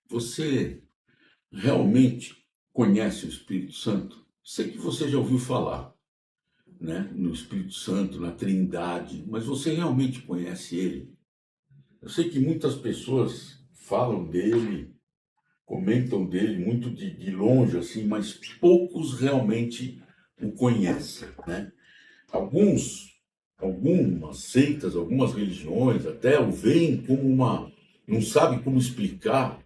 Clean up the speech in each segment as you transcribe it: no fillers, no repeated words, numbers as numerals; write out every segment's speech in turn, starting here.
Você realmente conhece o Espírito Santo? Sei que você já ouviu falar, né, no Espírito Santo, na Trindade, mas você realmente conhece ele? Eu sei que muitas pessoas falam dele, comentam dele muito de longe, assim, mas poucos realmente o conhecem, né? Alguns, algumas seitas, algumas religiões até o veem como não sabe como explicar,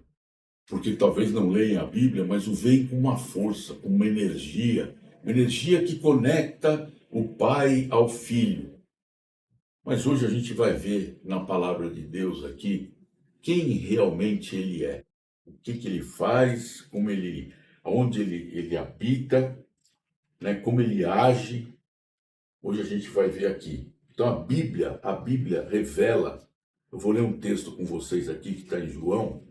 porque talvez não leem a Bíblia, mas o veem com uma força, com uma energia que conecta o pai ao filho. Mas hoje a gente vai ver na palavra de Deus aqui quem realmente ele é, o que ele faz, aonde ele habita, né, como ele age. Hoje a gente vai ver aqui. Então a Bíblia revela. Eu vou ler um texto com vocês aqui que está em João.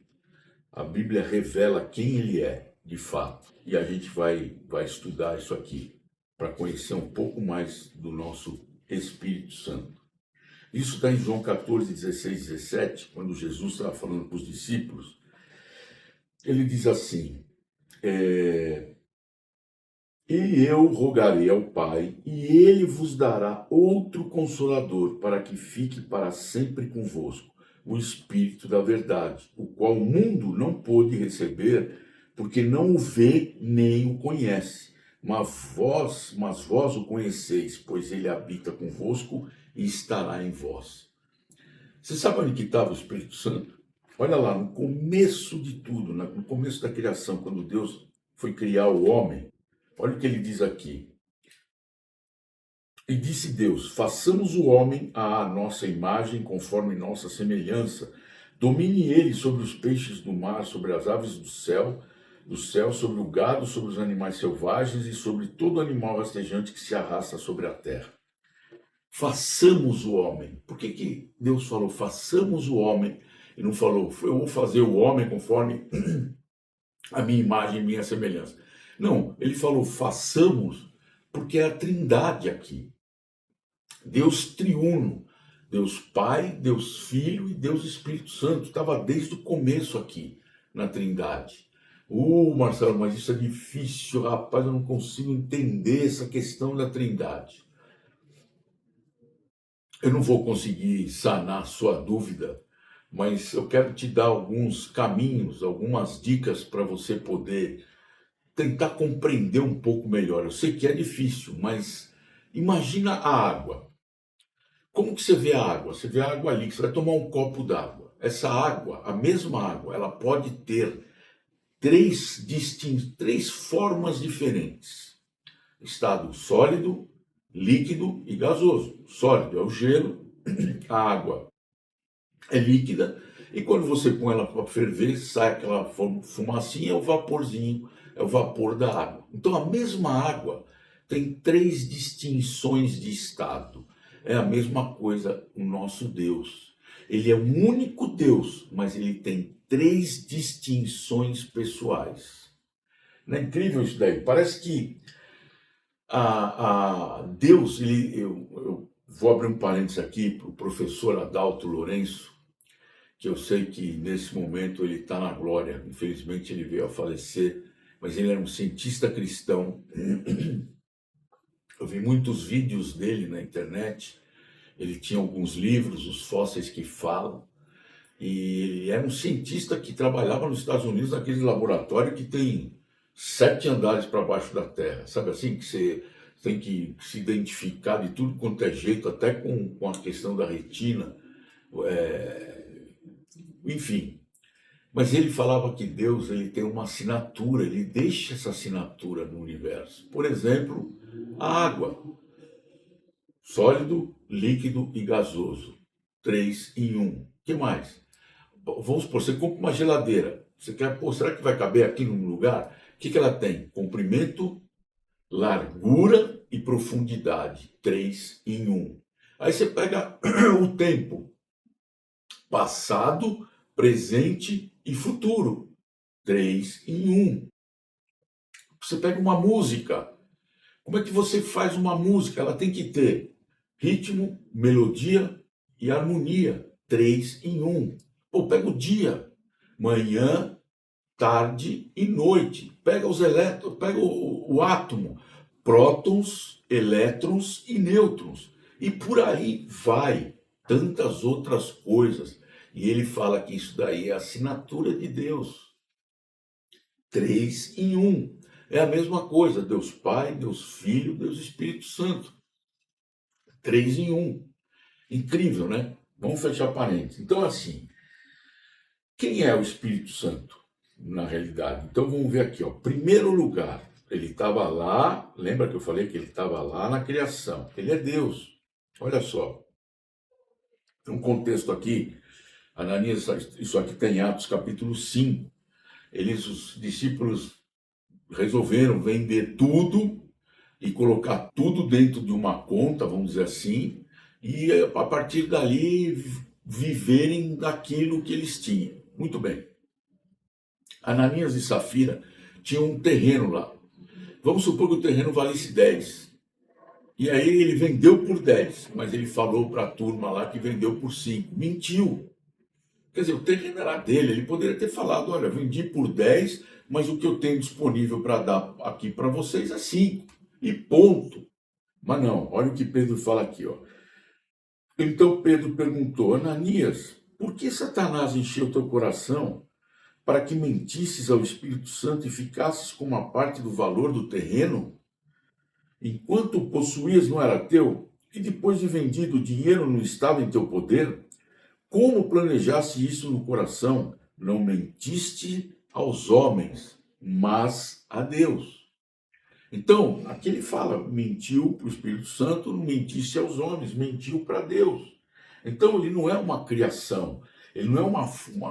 A Bíblia revela quem ele é, de fato. E a gente vai estudar isso aqui para conhecer um pouco mais do nosso Espírito Santo. Isso está em João 14, 16, 17, quando Jesus estava falando para os discípulos. Ele diz assim: E eu rogarei ao Pai, e ele vos dará outro consolador, para que fique para sempre convosco, o Espírito da verdade, o qual o mundo não pôde receber, porque não o vê nem o conhece. Mas vós o conheceis, pois ele habita convosco e estará em vós. Você sabe onde que estava o Espírito Santo? Olha lá, no começo de tudo, no começo da criação, quando Deus foi criar o homem, olha o que ele diz aqui. E disse Deus: façamos o homem à nossa imagem, conforme nossa semelhança. Domine ele sobre os peixes do mar, sobre as aves do céu, sobre o gado, sobre os animais selvagens e sobre todo animal rastejante que se arrasta sobre a terra. Façamos o homem. Por que Deus falou façamos o homem e não falou eu vou fazer o homem conforme a minha imagem e minha semelhança? Não, ele falou façamos porque é a trindade aqui. Deus triuno, Deus Pai, Deus Filho e Deus Espírito Santo. Estava desde o começo aqui na Trindade. Marcelo, mas isso é difícil, rapaz, eu não consigo entender essa questão da Trindade. Eu não vou conseguir sanar sua dúvida, mas eu quero te dar alguns caminhos, algumas dicas para você poder tentar compreender um pouco melhor. Eu sei que é difícil, mas imagina a água. Como que você vê a água? Você vê a água ali, que você vai tomar um copo d'água. Essa água, a mesma água, ela pode ter três formas diferentes: estado sólido, líquido e gasoso. Sólido é o gelo, a água é líquida, e quando você põe ela para ferver, sai aquela fumacinha, é o vaporzinho, é o vapor da água. Então a mesma água tem três distinções de estado. É a mesma coisa o nosso Deus. Ele é um único Deus, mas ele tem três distinções pessoais. Não é incrível isso daí? Parece que Deus, eu vou abrir um parênteses aqui para o professor Adalto Lourenço, que eu sei que nesse momento ele está na glória. Infelizmente ele veio a falecer, mas ele era um cientista cristão. Eu vi muitos vídeos dele na internet. Ele tinha alguns livros, Os Fósseis que Falam, e ele era um cientista que trabalhava nos Estados Unidos naquele laboratório que tem 7 andares para baixo da terra, sabe assim, que você tem que se identificar de tudo quanto é jeito, até com a questão da retina, enfim. Mas ele falava que Deus ele tem uma assinatura, ele deixa essa assinatura no universo. Por exemplo, a água, sólido, líquido e gasoso. Três em um. O que mais? Vamos supor, você compra uma geladeira. Você quer, será que vai caber aqui num lugar? O que ela tem? Comprimento, largura e profundidade. Três em um. Aí você pega o tempo, passado, presente e futuro. Três em um. Você pega uma música. Como é que você faz uma música? Ela tem que ter ritmo, melodia e harmonia. Três em um. Pô, pega o dia. Manhã, tarde e noite. Pega os elétrons, pega o átomo, prótons, elétrons e nêutrons. E por aí vai, tantas outras coisas. E ele fala que isso daí é a assinatura de Deus. 3 em 1. É a mesma coisa, Deus Pai, Deus Filho, Deus Espírito Santo. 3 em 1. Incrível, né? Vamos fechar parênteses. Então, assim, quem é o Espírito Santo, na realidade? Então, vamos ver aqui, ó. Primeiro lugar, ele estava lá, lembra que eu falei que ele estava lá na criação. Ele é Deus. Olha só, tem um contexto aqui, Ananias, isso aqui tem Atos capítulo 5. Os discípulos resolveram vender tudo e colocar tudo dentro de uma conta, vamos dizer assim, e a partir dali viverem daquilo que eles tinham. Muito bem. Ananias e Safira tinham um terreno lá. Vamos supor que o terreno valesse 10. E aí ele vendeu por 10, mas ele falou para a turma lá que vendeu por 5. Mentiu. Quer dizer, o terreno era dele, ele poderia ter falado, olha, vendi por 10, mas o que eu tenho disponível para dar aqui para vocês é 5. E ponto. Mas não, olha o que Pedro fala aqui, ó. Então Pedro perguntou, Ananias, por que Satanás encheu teu coração para que mentisses ao Espírito Santo e ficasses com uma parte do valor do terreno? Enquanto o possuías não era teu, e depois de vendido o dinheiro não estava em teu poder? Como planejaste isso no coração? Não mentiste aos homens, mas a Deus. Então, aqui ele fala, mentiu para o Espírito Santo, não mentiste aos homens, mentiu para Deus. Então, ele não é uma criação, ele não é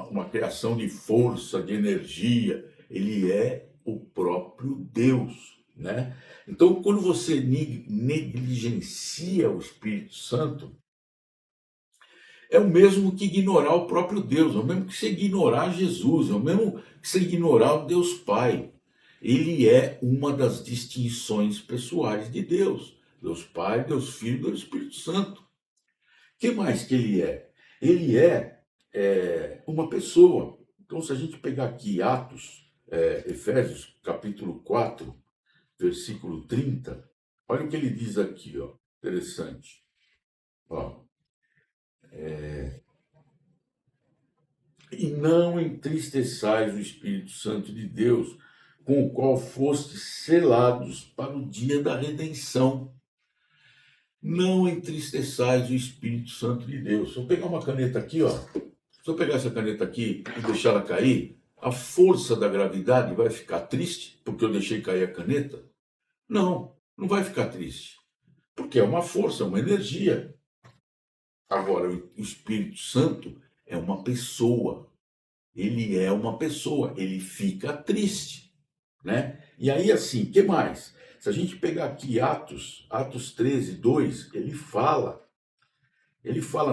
uma criação de força, de energia, ele é o próprio Deus, né? Então, quando você negligencia o Espírito Santo, é o mesmo que ignorar o próprio Deus, é o mesmo que você ignorar Jesus, é o mesmo que você ignorar o Deus Pai. Ele é uma das distinções pessoais de Deus. Deus Pai, Deus Filho, Deus Espírito Santo. O que mais que ele é? Ele é uma pessoa. Então, se a gente pegar aqui Atos, Efésios, capítulo 4, versículo 30, olha o que ele diz aqui, ó. Interessante. Ó. E não entristeçais o Espírito Santo de Deus, com o qual fostes selados para o dia da redenção. Não entristeçais o Espírito Santo de Deus. Se eu pegar uma caneta aqui, ó, se eu pegar essa caneta aqui e deixar ela cair, a força da gravidade vai ficar triste porque eu deixei cair a caneta? Não, não vai ficar triste. Porque é uma força, é uma energia. Agora, o Espírito Santo é uma pessoa. Ele é uma pessoa, ele fica triste, né? E aí, assim, o que mais? Se a gente pegar aqui Atos 13, 2, ele fala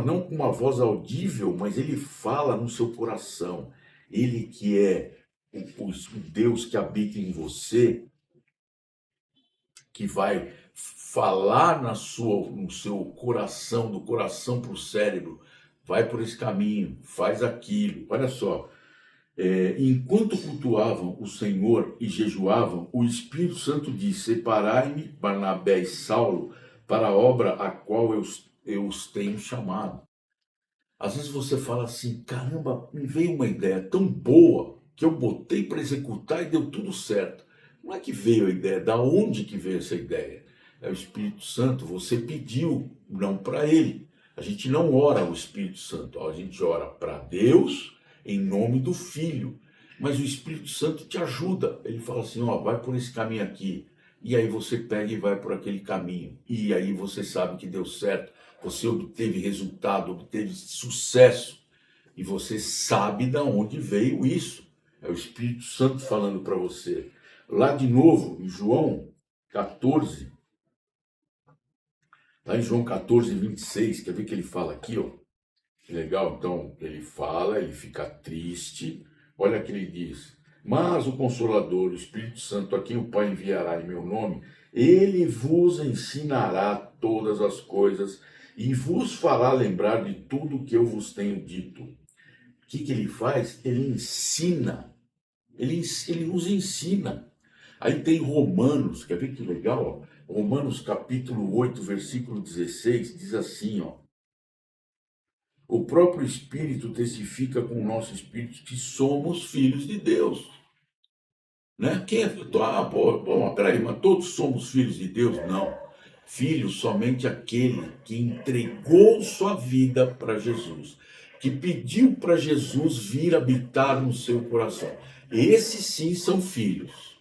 não com uma voz audível, mas ele fala no seu coração. Ele que é o Deus que habita em você, que vai falar no seu coração, do coração para o cérebro, vai por esse caminho, faz aquilo. Olha só, enquanto cultuavam o Senhor e jejuavam, o Espírito Santo disse, separai-me, Barnabé e Saulo, para a obra a qual eu os tenho chamado. Às vezes você fala assim, caramba, me veio uma ideia tão boa que eu botei para executar e deu tudo certo. Não é que veio a ideia, da onde que veio essa ideia? É o Espírito Santo, você pediu, não para ele. A gente não ora ao Espírito Santo, a gente ora para Deus em nome do Filho. Mas o Espírito Santo te ajuda. Ele fala assim, ó, vai por esse caminho aqui. E aí você pega e vai por aquele caminho. E aí você sabe que deu certo. Você obteve resultado, obteve sucesso. E você sabe de onde veio isso. É o Espírito Santo falando para você. Lá de novo, em João 14, lá em João 14, 26, quer ver que ele fala aqui, ó? Legal, então ele fala, ele fica triste. Olha o que ele diz. Mas o Consolador, o Espírito Santo, a quem o Pai enviará em meu nome, ele vos ensinará todas as coisas e vos fará lembrar de tudo o que eu vos tenho dito. O que ele faz? Ele ensina. Ele nos ensina. Aí tem Romanos, quer ver que legal? Ó? Romanos capítulo 8, versículo 16, diz assim, ó. O próprio Espírito testifica com o nosso Espírito que somos filhos de Deus. Né? Quem é? Bom, peraí, mas todos somos filhos de Deus? Não. Filho somente aquele que entregou sua vida para Jesus, que pediu para Jesus vir habitar no seu coração. Esses sim são filhos.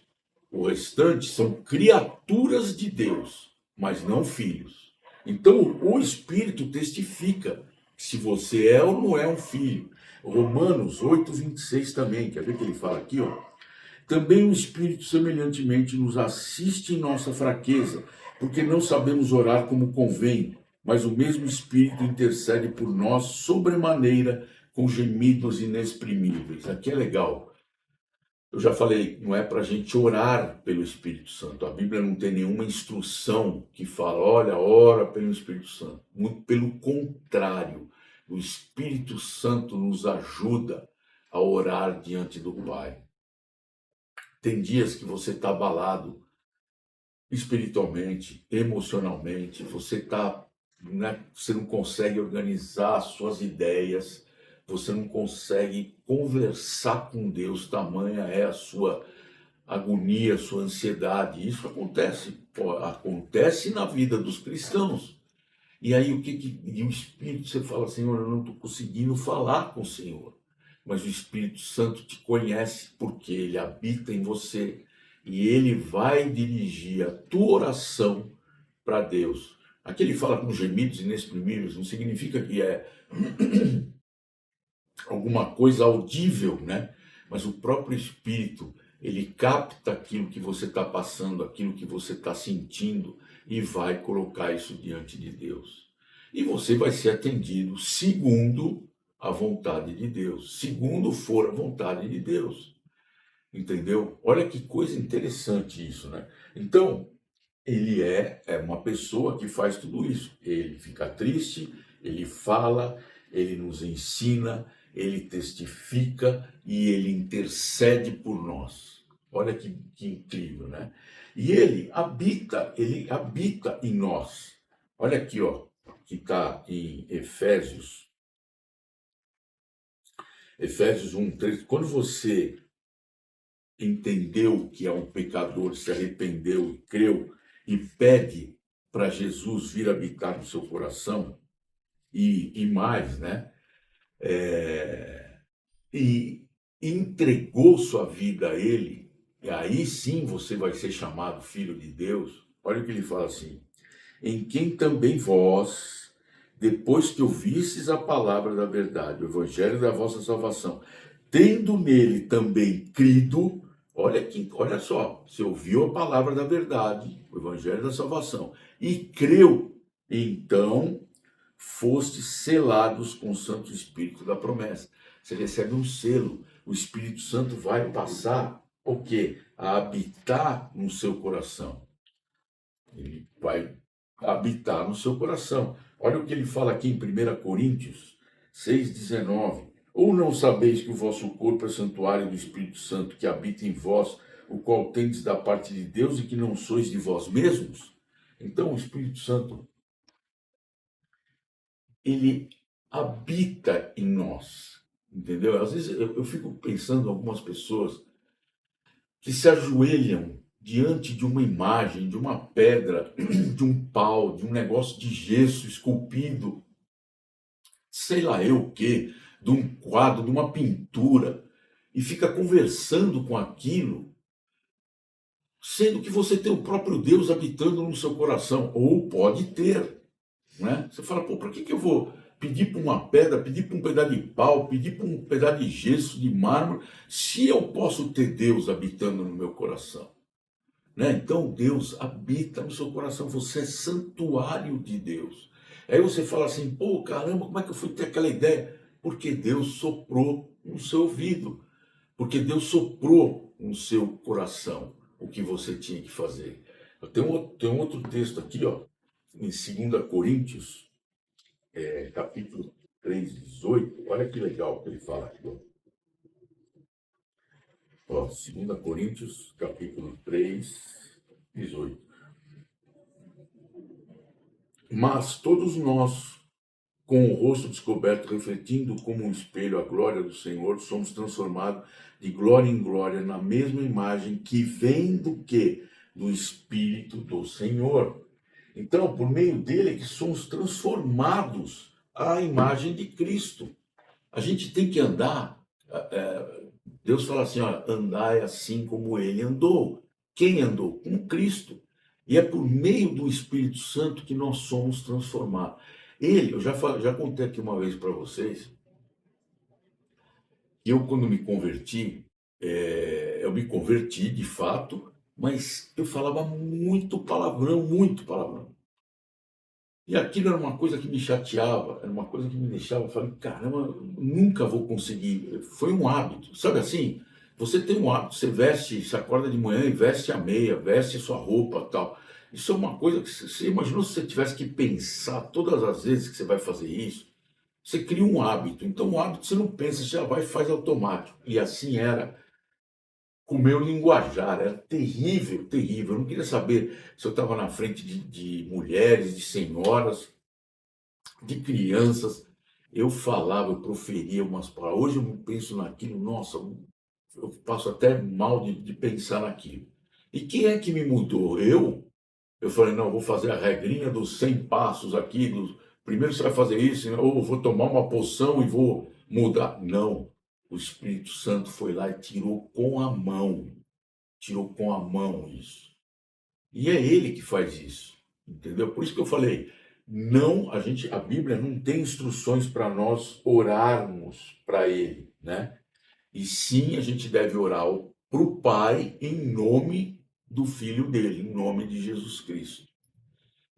O restante são criaturas de Deus, mas não filhos. Então, o Espírito testifica se você é ou não é um filho. Romanos 8:26 também, quer ver o que ele fala aqui, ó? Também o Espírito semelhantemente nos assiste em nossa fraqueza, porque não sabemos orar como convém, mas o mesmo Espírito intercede por nós sobremaneira com gemidos inexprimíveis. Aqui é legal. Eu já falei, não é para a gente orar pelo Espírito Santo. A Bíblia não tem nenhuma instrução que fala, olha, ora pelo Espírito Santo. Muito pelo contrário, o Espírito Santo nos ajuda a orar diante do Pai. Tem dias que você está abalado espiritualmente, emocionalmente, você está, né, você não consegue organizar suas ideias, você não consegue conversar com Deus, tamanha é a sua agonia, a sua ansiedade. Isso acontece na vida dos cristãos. E aí e o Espírito, você fala, Senhor, eu não estou conseguindo falar com o Senhor. Mas o Espírito Santo te conhece porque ele habita em você e ele vai dirigir a tua oração para Deus. Aqui ele fala com gemidos inexprimíveis, não significa que é alguma coisa audível, né? Mas o próprio Espírito, ele capta aquilo que você está passando, aquilo que você está sentindo e vai colocar isso diante de Deus. E você vai ser atendido segundo a vontade de Deus, segundo for a vontade de Deus. Entendeu? Olha que coisa interessante isso, né? Então, ele é uma pessoa que faz tudo isso. Ele fica triste, ele fala, ele nos ensina, ele testifica e ele intercede por nós. Olha que incrível, né? E ele habita em nós. Olha aqui, ó, que está em Efésios 1:3. Quando você entendeu que é um pecador, se arrependeu e creu e pede para Jesus vir habitar no seu coração e mais, né? E entregou sua vida a Ele, e aí sim você vai ser chamado filho de Deus. Olha o que ele fala assim: em quem também vós, depois que ouvistes a palavra da verdade, o evangelho da vossa salvação, tendo nele também crido, olha só, você ouviu a palavra da verdade, o evangelho da salvação, e creu, então fostes selados com o Santo Espírito da promessa. Você recebe um selo, o Espírito Santo vai passar o quê? A habitar no seu coração. Ele vai habitar no seu coração. Olha o que ele fala aqui em 1 Coríntios 6,19. Ou não sabeis que o vosso corpo é santuário do Espírito Santo que habita em vós, o qual tendes da parte de Deus e que não sois de vós mesmos? Então o Espírito Santo, ele habita em nós, entendeu? Às vezes eu fico pensando em algumas pessoas que se ajoelham diante de uma imagem, de uma pedra, de um pau, de um negócio de gesso esculpido, sei lá eu o quê, de um quadro, de uma pintura, e fica conversando com aquilo, sendo que você tem o próprio Deus habitando no seu coração, ou pode ter, né? Você fala, pô, por que eu vou pedir para uma pedra, pedir para um pedaço de pau, pedir para um pedaço de gesso, de mármore, se eu posso ter Deus habitando no meu coração? Né? Então Deus habita no seu coração, você é santuário de Deus. Aí você fala assim, pô, caramba, como é que eu fui ter aquela ideia? Porque Deus soprou no seu ouvido, porque Deus soprou no seu coração o que você tinha que fazer. Tem um outro texto aqui, ó, em 2 Coríntios, capítulo 3:18. Olha que legal que ele fala aqui, ó. Ó, 2 Coríntios, capítulo 3, 18. Mas todos nós, com o rosto descoberto, refletindo como um espelho a glória do Senhor, somos transformados de glória em glória na mesma imagem que vem do quê? Do Espírito do Senhor. Então, por meio dele é que somos transformados à imagem de Cristo. A gente tem que andar, Deus fala assim, ó, andai assim como ele andou. Quem andou? Com Cristo. E é por meio do Espírito Santo que nós somos transformados. Ele, eu já contei aqui uma vez para vocês, que eu quando me converti, eu me converti de fato, mas eu falava muito palavrão, muito palavrão. E aquilo era uma coisa que me chateava, era uma coisa que me deixava, eu falei, caramba, nunca vou conseguir. Foi um hábito, sabe assim? Você tem um hábito, você veste, você acorda de manhã e veste a meia, veste sua roupa tal. Isso é uma coisa que você imaginou se você tivesse que pensar todas as vezes que você vai fazer isso? Você cria um hábito. Então, o hábito você não pensa, você já vai e faz automático. E assim era com o meu linguajar, era terrível, terrível. Eu não queria saber se eu estava na frente de mulheres, de senhoras, de crianças. Eu falava, eu proferia umas palavras. Hoje eu penso naquilo, nossa, eu passo até mal de pensar naquilo. E quem é que me mudou? Eu falei, não, vou fazer a regrinha dos 100 passos aqui. Primeiro você vai fazer isso, né? Ou vou tomar uma poção e vou mudar. Não, o Espírito Santo foi lá e tirou com a mão isso. E é ele que faz isso, entendeu? Por isso que eu falei, não, a Bíblia não tem instruções para nós orarmos para ele, né? E sim, a gente deve orar para o Pai em nome do Filho dele, em nome de Jesus Cristo.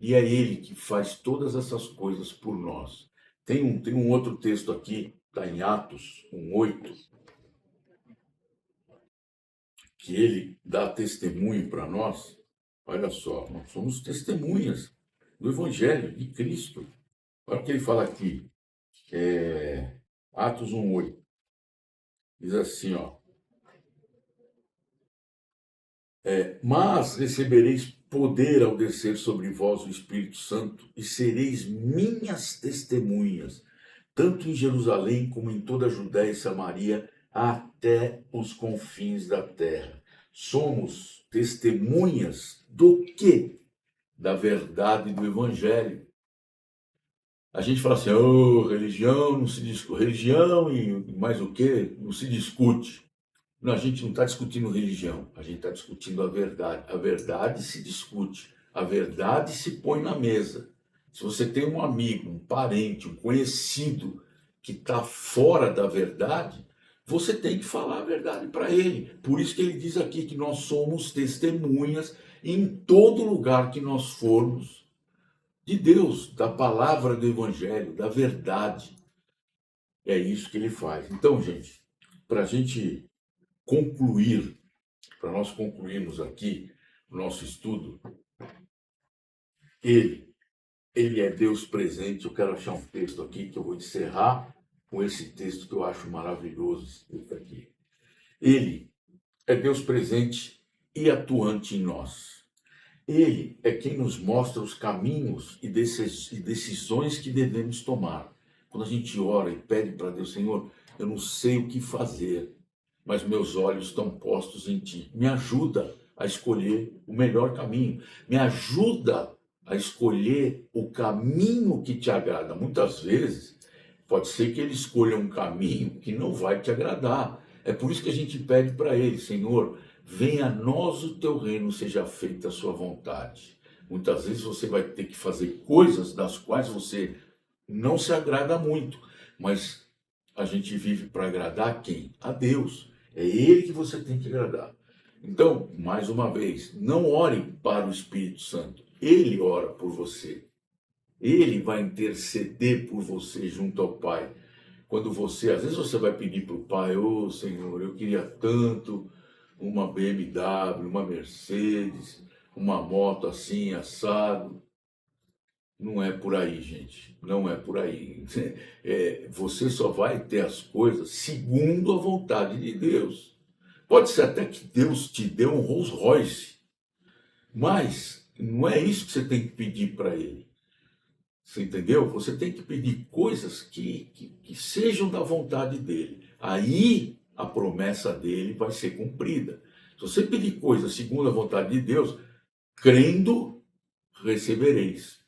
E é ele que faz todas essas coisas por nós. Tem um outro texto aqui, está em Atos 1:8, que ele dá testemunho para nós. Olha só, nós somos testemunhas do Evangelho de Cristo. Olha o que ele fala aqui, Atos 1:8. Diz assim, ó, mas recebereis poder ao descer sobre vós o Espírito Santo e sereis minhas testemunhas, tanto em Jerusalém como em toda a Judéia e Samaria, até os confins da terra. Somos testemunhas do quê? Da verdade do Evangelho. A gente fala assim, oh, religião não se discute, religião e mais o quê? Não se discute. Não, a gente não está discutindo religião, a gente está discutindo a verdade. A verdade se discute, a verdade se põe na mesa. Se você tem um amigo, um parente, um conhecido que está fora da verdade, você tem que falar a verdade para ele. Por isso que ele diz aqui que nós somos testemunhas em todo lugar que nós formos de Deus, da palavra do Evangelho, da verdade. É isso que ele faz. Então, gente, para a gente concluir, para nós concluirmos aqui o nosso estudo, ele, ele é Deus presente. Eu quero achar um texto aqui que eu vou encerrar com esse texto que eu acho maravilhoso, esse texto aqui. Ele é Deus presente e atuante em nós. Ele é quem nos mostra os caminhos e decisões que devemos tomar. Quando a gente ora e pede para Deus, Senhor, eu não sei o que fazer, mas meus olhos estão postos em Ti. Me ajuda a escolher o melhor caminho. Me ajuda a escolher o caminho que te agrada. Muitas vezes, pode ser que Ele escolha um caminho que não vai te agradar. É por isso que a gente pede para Ele, Senhor, venha a nós o Teu reino, seja feita a Sua vontade. Muitas vezes você vai ter que fazer coisas das quais você não se agrada muito, mas a gente vive para agradar quem? A Deus. É Ele que você tem que agradar. Então, mais uma vez, não ore para o Espírito Santo. Ele ora por você. Ele vai interceder por você junto ao Pai. Quando você, às vezes você vai pedir para o Pai, ô Senhor, eu queria tanto uma BMW, uma Mercedes, uma moto assim, assado. Não é por aí, gente. Não é por aí. Você só vai ter as coisas segundo a vontade de Deus. Pode ser até que Deus te dê um Rolls Royce, mas não é isso que você tem que pedir para Ele. Você entendeu? Você tem que pedir coisas que sejam da vontade dele. Aí a promessa dele vai ser cumprida. Se você pedir coisas segundo a vontade de Deus, crendo, recebereis.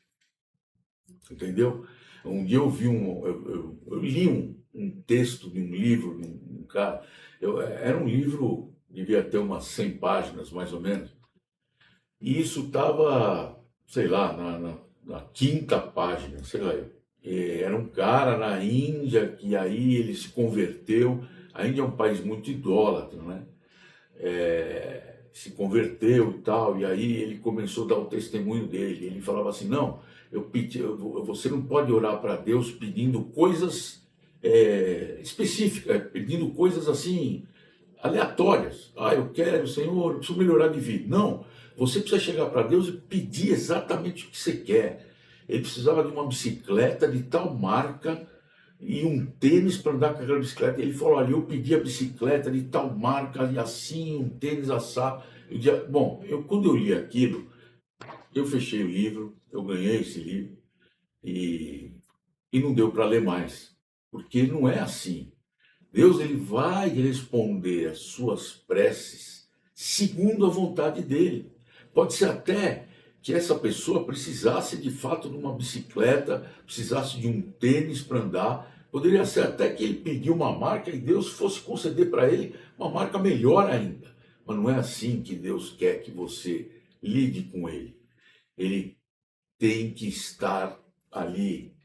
Entendeu? Um dia eu vi eu li um texto de um livro de um cara. Era um livro, devia ter umas 100 páginas mais ou menos. E isso estava, sei lá, na quinta página, sei lá. Era um cara na Índia que aí ele se converteu. A Índia é um país muito idólatra, né? Se converteu e tal, e aí ele começou a dar o testemunho dele. Ele falava assim: não, você não pode orar para Deus pedindo coisas específicas, pedindo coisas assim aleatórias. Ah, eu quero, Senhor, eu preciso melhorar de vida. Não, você precisa chegar para Deus e pedir exatamente o que você quer. Ele precisava de uma bicicleta de tal marca e um tênis para andar com aquela bicicleta. Ele falou: olha, eu pedi a bicicleta de tal marca e assim, um tênis assado. Bom, quando eu li aquilo, eu fechei o livro, eu ganhei esse livro e, e não deu para ler mais, porque não é assim. Deus ele vai responder às suas preces segundo a vontade dele. Pode ser até que essa pessoa precisasse de fato de uma bicicleta, precisasse de um tênis para andar. Poderia ser até que ele pediu uma marca e Deus fosse conceder para ele uma marca melhor ainda. Mas não é assim que Deus quer que você lide com ele. Ele tem que estar ali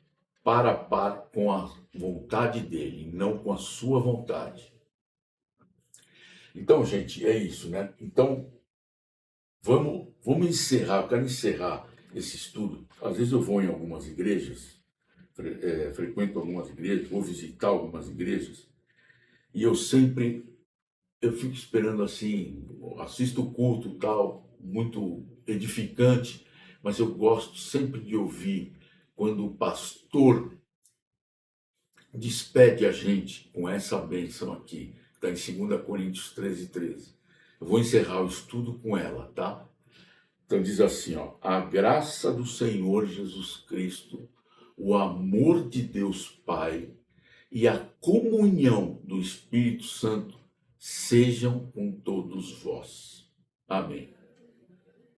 par a par com a vontade dele, não com a sua vontade. Então, gente, é isso, né? Então, vamos encerrar, eu quero encerrar esse estudo. Às vezes eu vou em algumas igrejas, frequento algumas igrejas, vou visitar algumas igrejas, e eu fico esperando assim, assisto o culto e tal, muito edificante, mas eu gosto sempre de ouvir quando o pastor despede a gente com essa bênção aqui, que está em 2 Coríntios 13:13. Eu vou encerrar o estudo com ela, tá? Então diz assim, ó: a graça do Senhor Jesus Cristo, o amor de Deus Pai e a comunhão do Espírito Santo sejam com todos vós. Amém.